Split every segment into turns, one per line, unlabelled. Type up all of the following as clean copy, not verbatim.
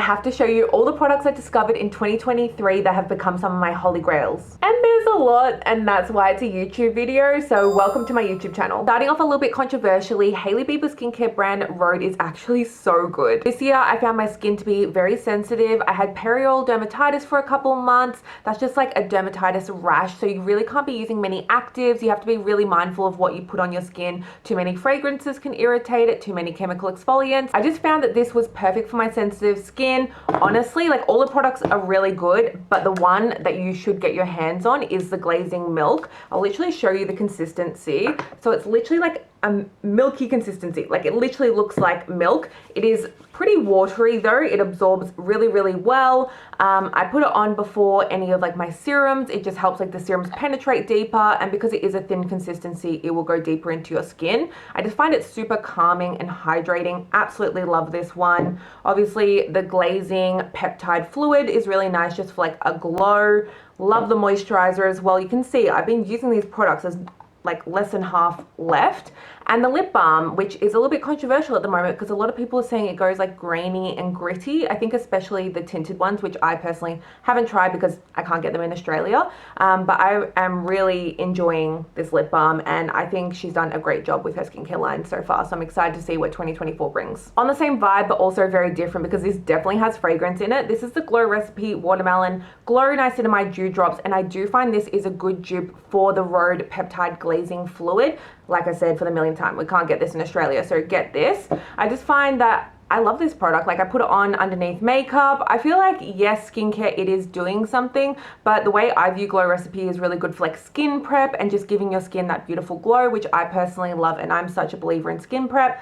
have to show you all the products I discovered in 2023 that have become some of my holy grails. And there's a lot, and that's why it's a YouTube video, so welcome to my YouTube channel. Starting off a little bit controversially, Hailey Bieber's skincare brand Rhode is actually so good. This year I found my skin to be very sensitive. I had perioral dermatitis for a couple months. That's just like a dermatitis rash, so you really can't be using many actives. You have to be really mindful of what you put on your skin. Too many fragrances can irritate it, too many chemical exfoliants. I just found that this was perfect for my sensitive skin. Honestly, like all the products are really good, but the one that you should get your hands on is the glazing milk. I'll literally show you the consistency. So it's literally like a milky consistency. Like it literally looks like milk. It is pretty watery though. It absorbs really, really well. I put it on before any of like my serums. It just helps like the serums penetrate deeper, and because it is a thin consistency, it will go deeper into your skin. I just find it super calming and hydrating. Absolutely love this one. Obviously the glazing peptide fluid is really nice just for like a glow. Love the moisturizer as well. You can see I've been using these products as like less than half left. And the lip balm, which is a little bit controversial at the moment because a lot of people are saying it goes like grainy and gritty. I think especially the tinted ones, which I personally haven't tried because I can't get them in Australia. But I am really enjoying this lip balm, and I think she's done a great job with her skincare line so far. So I'm excited to see what 2024 brings. On the same vibe, but also very different because this definitely has fragrance in it. This is the Glow Recipe Watermelon Glow Niacinamide Dewdrops, and I do find this is a good dupe for the Rhode Peptide Glazing Fluid. Like I said for the millionth time, we can't get this in Australia, so get this. I just find that I love this product. Like I put it on underneath makeup. I feel like, yes, skincare, it is doing something, but the way I view Glow Recipe is really good for like skin prep and just giving your skin that beautiful glow, which I personally love, and I'm such a believer in skin prep.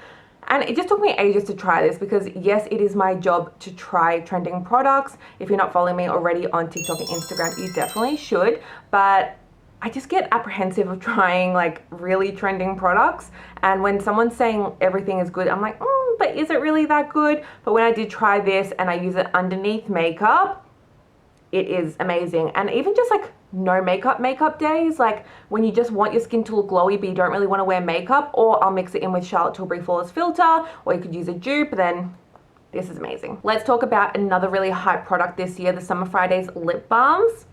And it just took me ages to try this because yes, it is my job to try trending products. If you're not following me already on TikTok and Instagram, you definitely should. But I just get apprehensive of trying like really trending products. And when someone's saying everything is good, I'm like, but is it really that good? But when I did try this and I use it underneath makeup, it is amazing. And even just like no makeup days, like when you just want your skin to look glowy but you don't really want to wear makeup, or I'll mix it in with Charlotte Tilbury Flawless Filter, or you could use a dupe, then this is amazing. Let's talk about another really hype product this year, the Summer Fridays lip balms.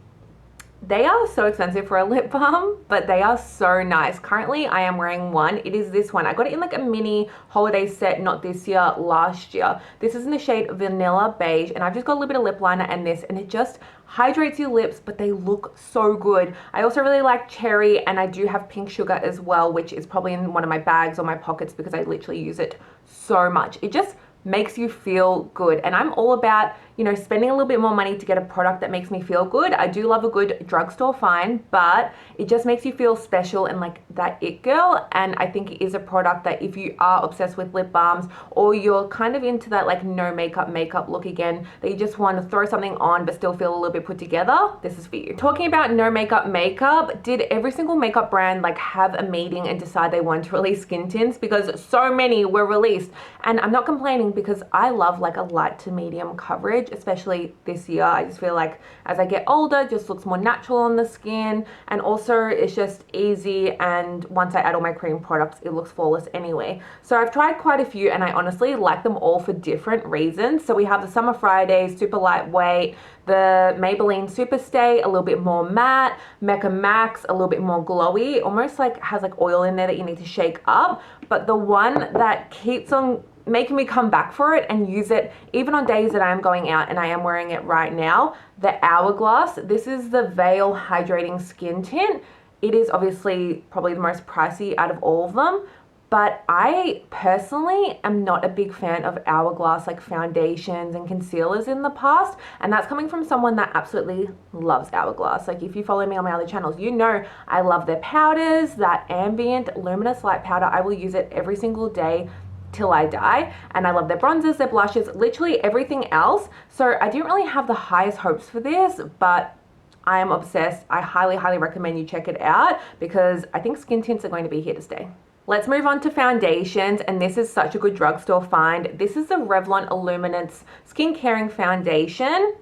They are so expensive for a lip balm, but they are so nice. Currently, I am wearing one. It is this one. I got it in like a mini holiday set, not this year, last year. This is in the shade Vanilla Beige, and I've just got a little bit of lip liner and this, and it just hydrates your lips, but they look so good. I also really like Cherry, and I do have Pink Sugar as well, which is probably in one of my bags or my pockets because I literally use it so much. It just makes you feel good, and I'm all about, you know, spending a little bit more money to get a product that makes me feel good. I do love a good drugstore find, but it just makes you feel special and like that it girl. And I think it is a product that if you are obsessed with lip balms, or you're kind of into that like no makeup look again, that you just want to throw something on but still feel a little bit put together, this is for you. Talking about no makeup, did every single makeup brand like have a meeting and decide they wanted to release skin tints? Because so many were released, and I'm not complaining because I love like a light to medium coverage, especially this year. I just feel like as I get older, it just looks more natural on the skin, and also it's just easy, and once I add all my cream products, it looks flawless anyway. So I've tried quite a few, and I honestly like them all for different reasons. So we have the Summer Fridays super lightweight, the Maybelline Super Stay a little bit more matte, Mecca Max a little bit more glowy, almost like has like oil in there that you need to shake up. But the one that keeps on making me come back for it and use it even on days that I am going out, and I am wearing it right now, the Hourglass. This is the Veil Hydrating Skin Tint. It is obviously probably the most pricey out of all of them, but I personally am not a big fan of Hourglass like foundations and concealers in the past, and that's coming from someone that absolutely loves Hourglass. Like if you follow me on my other channels, you know I love their powders, that ambient luminous light powder. I will use it every single day till I die, and I love their bronzers, their blushes, literally everything else. So I didn't really have the highest hopes for this, but I am obsessed. I highly recommend you check it out because I think skin tints are going to be here to stay. Let's move on to foundations, and this is such a good drugstore find. This is the Revlon Illuminance Skin Caring Foundation.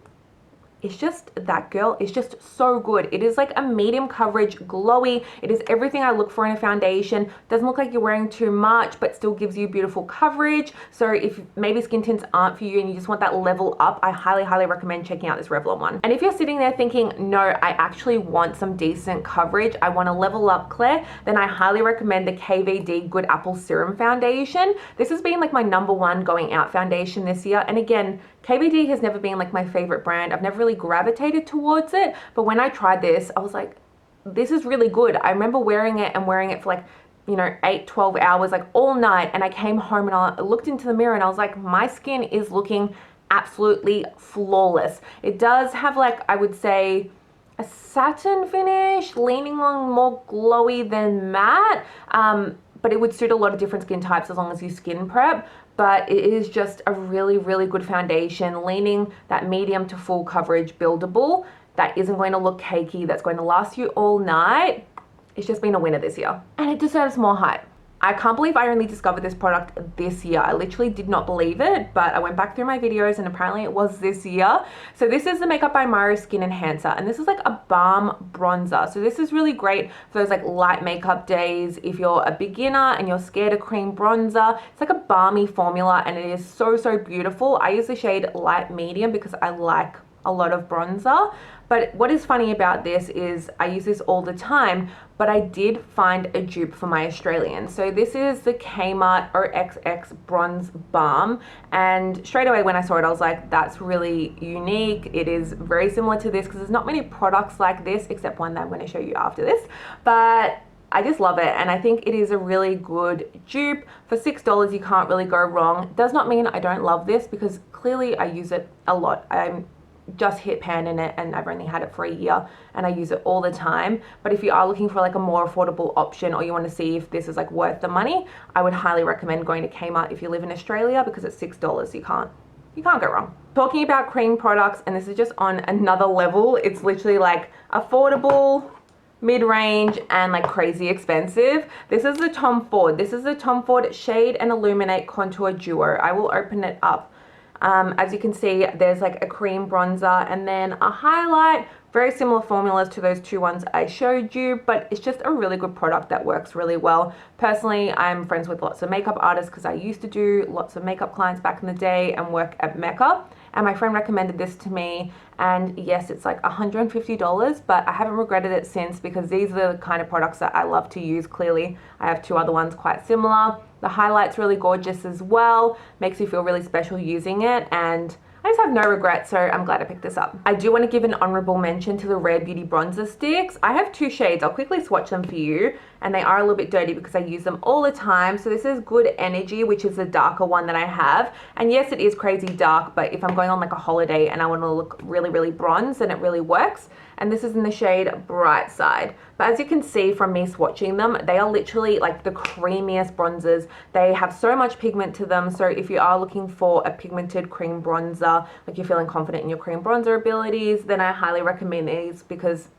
it's just, that girl is just so good. It is like a medium coverage, glowy. It is everything I look for in a foundation. Doesn't look like you're wearing too much, but still gives you beautiful coverage. So if maybe skin tints aren't for you and you just want that level up, I highly, highly recommend checking out this Revlon one. And if you're sitting there thinking, no, I actually want some decent coverage, I want to level up, Claire, then I highly recommend the KVD Good Apple Serum Foundation. This has been like my #1 going out foundation this year. And again, KVD has never been like my favorite brand. I've never really gravitated towards it, but when I tried this, I was like, this is really good. I remember wearing it for like, you know, 8-12 hours, like all night, and I came home and I looked into the mirror and I was like, my skin is looking absolutely flawless. It does have like, I would say, a satin finish, leaning on more glowy than matte, but it would suit a lot of different skin types as long as you skin prep. But it is just a really, really good foundation, leaning that medium to full coverage, buildable, that isn't going to look cakey, that's going to last you all night. It's just been a winner this year. And it deserves more hype. I can't believe I only discovered this product this year. I literally did not believe it, but I went back through my videos and apparently it was this year. So this is the Makeup by Maro Skin Enhancer, and this is like a balm bronzer. So this is really great for those like light makeup days. If you're a beginner and you're scared of cream bronzer, it's like a balmy formula and it is so, so beautiful. I use the shade light medium because I like a lot of bronzer. But what is funny about this is I use this all the time, but I did find a dupe for my Australian. So this is the Kmart XX Bronze Balm, and straight away when I saw it, I was like, that's really unique. It is very similar to this because there's not many products like this, except one that I'm going to show you after this. But I just love it, and I think it is a really good dupe. For $6, you can't really go wrong. Does not mean I don't love this because clearly I use it a lot. I'm just hit pan in it and I've only had it for a year and I use it all the time. But if you are looking for like a more affordable option or you want to see if this is like worth the money, I would highly recommend going to Kmart if you live in Australia because it's $6. You can't go wrong. Talking about cream products, and this is just on another level. It's literally like affordable, mid-range, and like crazy expensive. This is the Tom Ford. This is the Tom Ford Shade and Illuminate Contour Duo. I will open it up. As you can see, there's like a cream bronzer and then a highlight. Very similar formulas to those two ones I showed you, but it's just a really good product that works really well. Personally, I'm friends with lots of makeup artists because I used to do lots of makeup clients back in the day and work at Mecca. And my friend recommended this to me, and yes, it's like $150, but I haven't regretted it since because these are the kind of products that I love to use. Clearly, I have two other ones quite similar. The highlight's really gorgeous as well, makes you feel really special using it, and I just have no regrets, so I'm glad I picked this up. I do want to give an honorable mention to the Rare Beauty bronzer sticks. I have two shades. I'll quickly swatch them for you, and they are a little bit dirty because I use them all the time. So this is Good Energy, which is the darker one that I have. And yes, it is crazy dark, but if I'm going on like a holiday and I want to look really, really bronze, then it really works. And this is in the shade Bright Side. But as you can see from me swatching them, they are literally like the creamiest bronzers. They have so much pigment to them. So if you are looking for a pigmented cream bronzer, like you're feeling confident in your cream bronzer abilities, then I highly recommend these because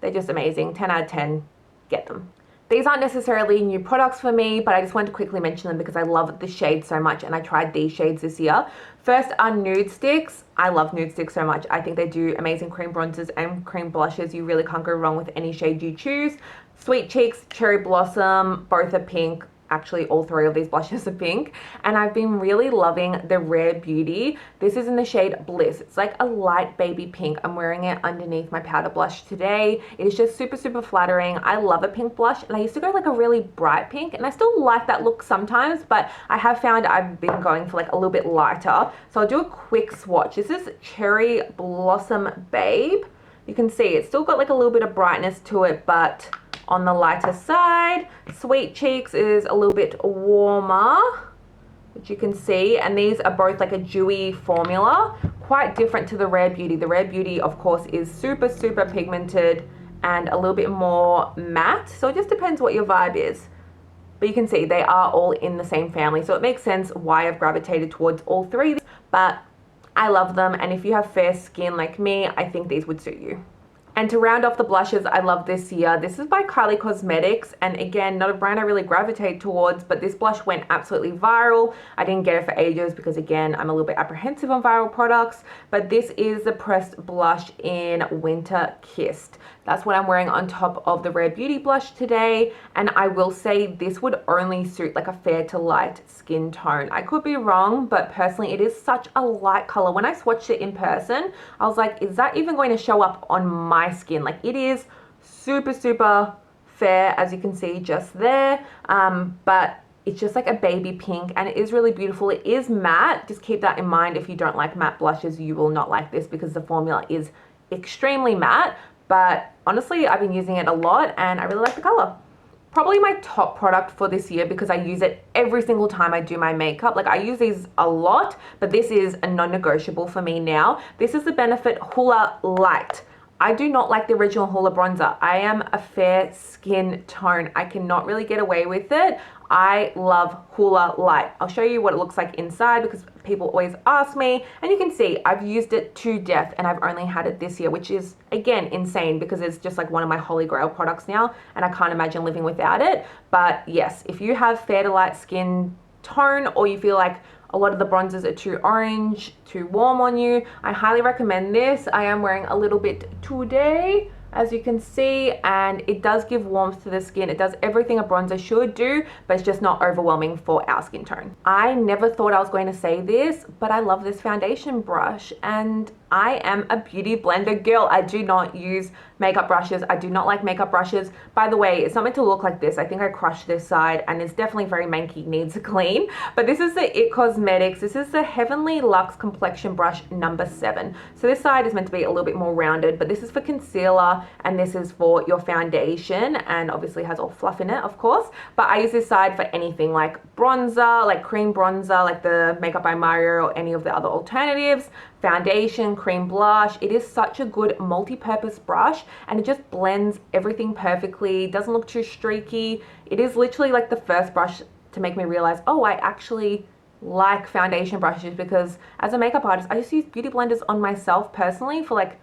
they're just amazing. 10 out of 10, get them. These aren't necessarily new products for me, but I just wanted to quickly mention them because I love the shade so much and I tried these shades this year. First are nude sticks. I love nude sticks so much. I think they do amazing cream bronzers and cream blushes. You really can't go wrong with any shade you choose. Sweet Cheeks, Cherry Blossom, both are pink. Actually, all three of these blushes are pink. And I've been really loving the Rare Beauty. This is in the shade Bliss. It's like a light baby pink. I'm wearing it underneath my powder blush today. It is just super, super flattering. I love a pink blush, and I used to go like a really bright pink, and I still like that look sometimes, but I have found I've been going for like a little bit lighter. So I'll do a quick swatch. This is Cherry Blossom Babe. You can see it's still got like a little bit of brightness to it, but on the lighter side. Sweet Cheeks is a little bit warmer, which you can see, and these are both like a dewy formula, quite different to the Rare Beauty. The Rare Beauty, of course, is super, super pigmented and a little bit more matte, so it just depends what your vibe is. But you can see they are all in the same family, so it makes sense why I've gravitated towards all three, but I love them, and if you have fair skin like me, I think these would suit you. And to round off the blushes I love this year, this is by Kylie Cosmetics, and again, not a brand I really gravitate towards, but this blush went absolutely viral. I didn't get it for ages because again, I'm a little bit apprehensive on viral products, but this is the pressed blush in Winter Kissed. That's what I'm wearing on top of the Rare Beauty blush today, and I will say this would only suit like a fair to light skin tone. I could be wrong, but personally it is such a light color. When I swatched it in person, I was like, is that even going to show up on my skin? Like, it is super fair, as you can see just there, but it's just like a baby pink, and it is really beautiful. It is matte. Just keep that in mind. If you don't like matte blushes, you will not like this because the formula is extremely matte. But honestly, I've been using it a lot and I really like the color. Probably my top product for this year because I use it every single time I do my makeup. Like, I use these a lot, but this is a non-negotiable for me now. This is the Benefit Hoola Light. I do not like the original Hoola bronzer. I am a fair skin tone. I cannot really get away with it. I love Hoola Light. I'll show you what it looks like inside because people always ask me, and you can see I've used it to death and I've only had it this year, which is again insane because it's just like one of my holy grail products now and I can't imagine living without it. But yes, if you have fair to light skin tone, or you feel like a lot of the bronzers are too orange, too warm on you, I highly recommend this. I am wearing a little bit today, as you can see, and it does give warmth to the skin. It does everything a bronzer should do, but it's just not overwhelming for our skin tone. I never thought I was going to say this, but I love this foundation brush, and I am a beauty blender girl. I do not use makeup brushes. I do not like makeup brushes. By the way, it's not meant to look like this. I think I crushed this side and it's definitely very manky, needs a clean. But this is the It Cosmetics. This is the Heavenly Luxe Complexion Brush number 7. So this side is meant to be a little bit more rounded, but this is for concealer and this is for your foundation, and obviously has all fluff in it, of course. But I use this side for anything like bronzer, like cream bronzer, like the Makeup by Mario or any of the other alternatives, foundation, cream blush. It is such a good multi-purpose brush and it just blends everything perfectly. It doesn't look too streaky. It is literally like the first brush to make me realize, oh, I actually like foundation brushes, because as a makeup artist, I just use beauty blenders on myself personally for like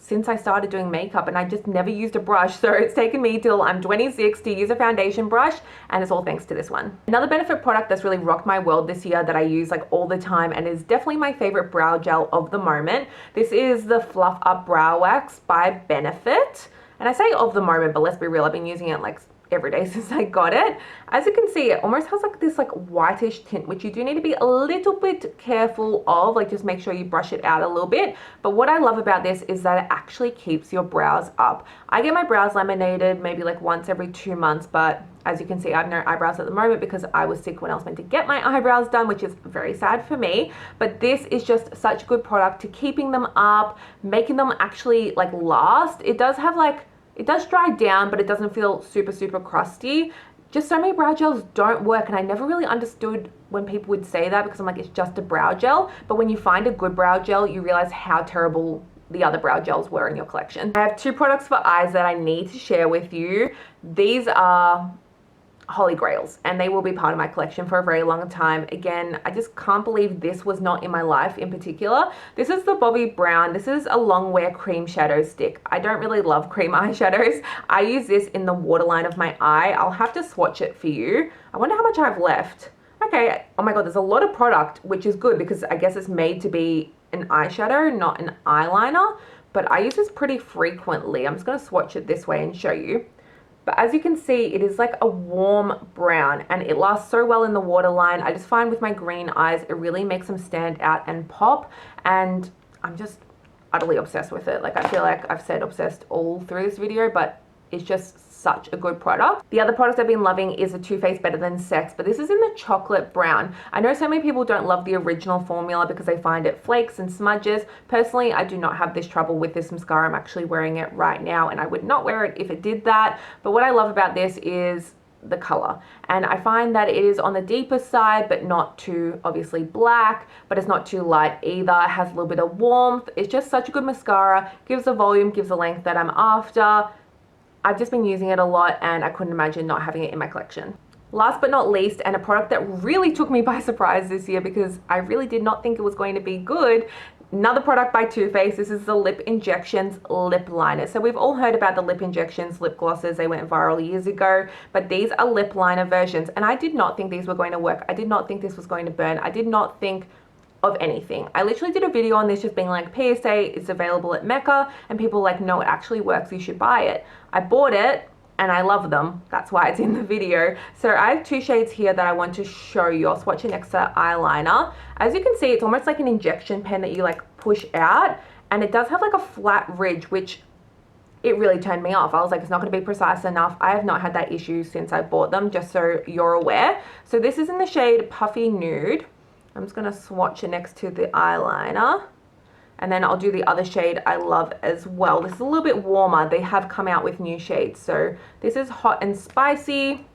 since I started doing makeup, and I just never used a brush. So it's taken me till I'm 26 to use a foundation brush, and it's all thanks to this one. Another Benefit product that's really rocked my world this year that I use like all the time and is definitely my favorite brow gel of the moment. This is the Fluff Up Brow Wax by Benefit. And I say of the moment, but let's be real, I've been using it like every day since I got it. As you can see, it almost has like this like whitish tint, which you do need to be a little bit careful of, like just make sure you brush it out a little bit. But what I love about this is that it actually keeps your brows up. I get my brows laminated maybe like once every 2 months, but as you can see, I have no eyebrows at the moment because I was sick when I was meant to get my eyebrows done, which is very sad for me. But this is just such a good product to keeping them up, making them actually like last. It does have like, it does dry down, but it doesn't feel super crusty. Just so many brow gels don't work, and I never really understood when people would say that because I'm like, it's just a brow gel. But when you find a good brow gel, you realize how terrible the other brow gels were in your collection. I have 2 products for eyes that I need to share with you. These are holy grails and they will be part of my collection for a very long time. Again, I just can't believe this was not in my life in particular. This is the Bobbi Brown. This is a long wear cream shadow stick. I don't really love cream eyeshadows. I use this in the waterline of my eye. I'll have to swatch it for you. I wonder how much I have left. Okay, oh my god, there's a lot of product, which is good because I guess it's made to be an eyeshadow, not an eyeliner. But I use this pretty frequently. I'm just going to swatch it this way and show you. But as you can see, it is like a warm brown and it lasts so well in the waterline. I just find with my green eyes, it really makes them stand out and pop. And I'm just utterly obsessed with it. Like, I feel like I've said obsessed all through this video, but it's just such a good product. The other product I've been loving is a Too Faced Better Than Sex, but this is in the chocolate brown. I know so many people don't love the original formula because they find it flakes and smudges. Personally, I do not have this trouble with this mascara. I'm actually wearing it right now and I would not wear it if it did that. But what I love about this is the color, and I find that it is on the deeper side but not too obviously black, but it's not too light either. It has a little bit of warmth. It's just such a good mascara, gives the volume, gives the length that I'm after. I've just been using it a lot and I couldn't imagine not having it in my collection. Last but not least, and a product that really took me by surprise this year because I really did not think it was going to be good, Another product by Too Faced. This is the Lip Injections Lip Liner. So we've all heard about the Lip Injections lip glosses. They went viral years ago, but these are lip liner versions. And I did not think these were going to work. I did not think this was going to burn. I did not think of anything. I literally did a video on this just being like, PSA, it's available at Mecca, and people were like, no, it actually works, you should buy it. I bought it and I love them. That's why it's in the video. So I have 2 shades here that I want to show you. I'll swatch it next to eyeliner. As you can see, it's almost like an injection pen that you like push out, and it does have like a flat ridge, which it really turned me off. I was like, it's not going to be precise enough. I have not had that issue since I bought them, just so you're aware. So this is in the shade Puffy Nude. I'm just going to swatch it next to the eyeliner. And then I'll do the other shade I love as well. This is a little bit warmer. They have come out with new shades. So this is Hot and Spicy.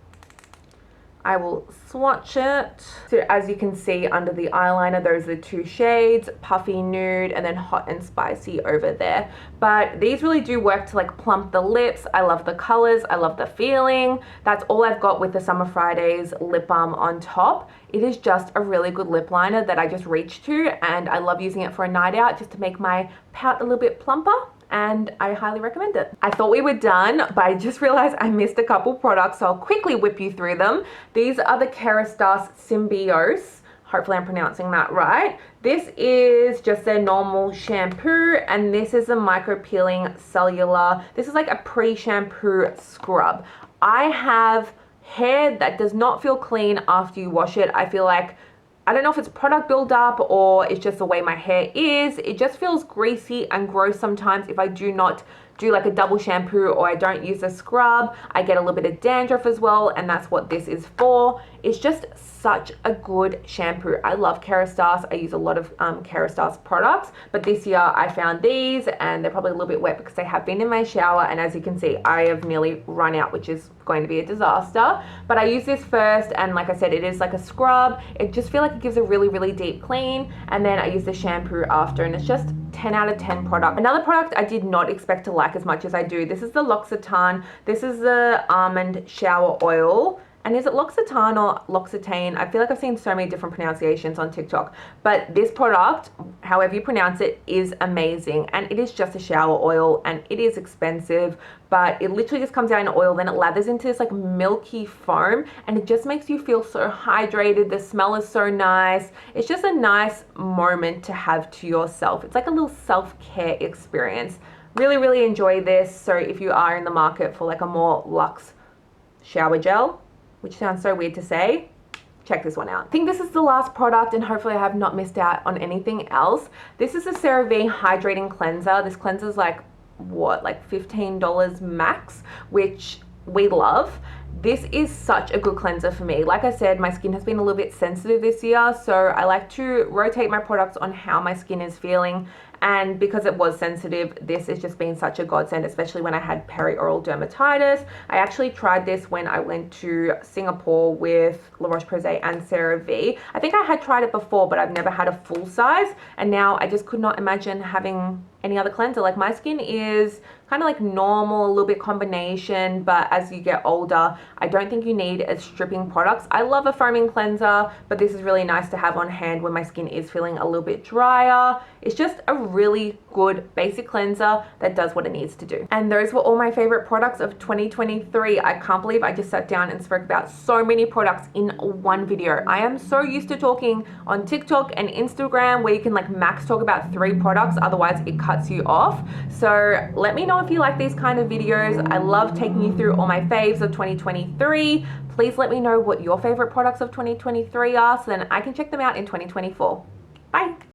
I will swatch it. So as you can see under the eyeliner, those are the 2 shades, Puffy Nude and then Hot and Spicy over there. But these really do work to like plump the lips. I love the colors. I love the feeling. That's all I've got with the Summer Fridays lip balm on top. It is just a really good lip liner that I just reach to, and I love using it for a night out just to make my pout a little bit plumper. And I highly recommend it. I thought we were done, but I just realized I missed a couple products, so I'll quickly whip you through them. These are the Kerastase Symbiose. Hopefully I'm pronouncing that right. This is just their normal shampoo, and this is a micro-peeling cellular. This is like a pre-shampoo scrub. I have hair that does not feel clean after you wash it. I feel like, I don't know if it's product buildup or it's just the way my hair is. It just feels greasy and gross sometimes if I do not do like a double shampoo or I don't use a scrub. I get a little bit of dandruff as well, and that's what this is for. It's just such a good shampoo. I love Kérastase. I use a lot of Kérastase products, but this year I found these, and they're probably a little bit wet because they have been in my shower, and as you can see, I have nearly run out, which is going to be a disaster. But I use this first, and like I said, it is like a scrub. It just feels like it gives a really, really deep clean, and then I use the shampoo after, and it's just 10 out of 10 product. Another product I did not expect to like as much as I do. This is the L'Occitane. This is the almond shower oil. And is it L'Occitane or L'Occitane? I feel like I've seen so many different pronunciations on TikTok. But this product, however you pronounce it, is amazing. And it is just a shower oil, and it is expensive. But it literally just comes out in oil, then it lathers into this like milky foam, and it just makes you feel so hydrated. The smell is so nice. It's just a nice moment to have to yourself. It's like a little self-care experience. Really, really enjoy this. So if you are in the market for like a more luxe shower gel, which sounds so weird to say, check this one out. I think this is the last product, and hopefully I have not missed out on anything else. This is the CeraVe Hydrating Cleanser. This cleanser is like, what, like $15 max, which we love. This is such a good cleanser for me. Like I said, my skin has been a little bit sensitive this year, so I like to rotate my products on how my skin is feeling. And because it was sensitive, this has just been such a godsend, especially when I had perioral dermatitis. I actually tried this when I went to Singapore with La Roche-Posay and CeraVe. I think I had tried it before, but I've never had a full size. And now I just could not imagine having any other cleanser. Like, my skin is kind of like normal, a little bit combination, but as you get older, I don't think you need as stripping products. I love a foaming cleanser, but this is really nice to have on hand when my skin is feeling a little bit drier. It's just a really good basic cleanser that does what it needs to do. And those were all my favorite products of 2023. I can't believe I just sat down and spoke about so many products in one video. I am so used to talking on TikTok and Instagram where you can like max talk about 3 products, otherwise it cuts you off. So let me know if you like these kind of videos. I love taking you through all my faves of 2023. Please let me know what your favorite products of 2023 are so then I can check them out in 2024. Bye.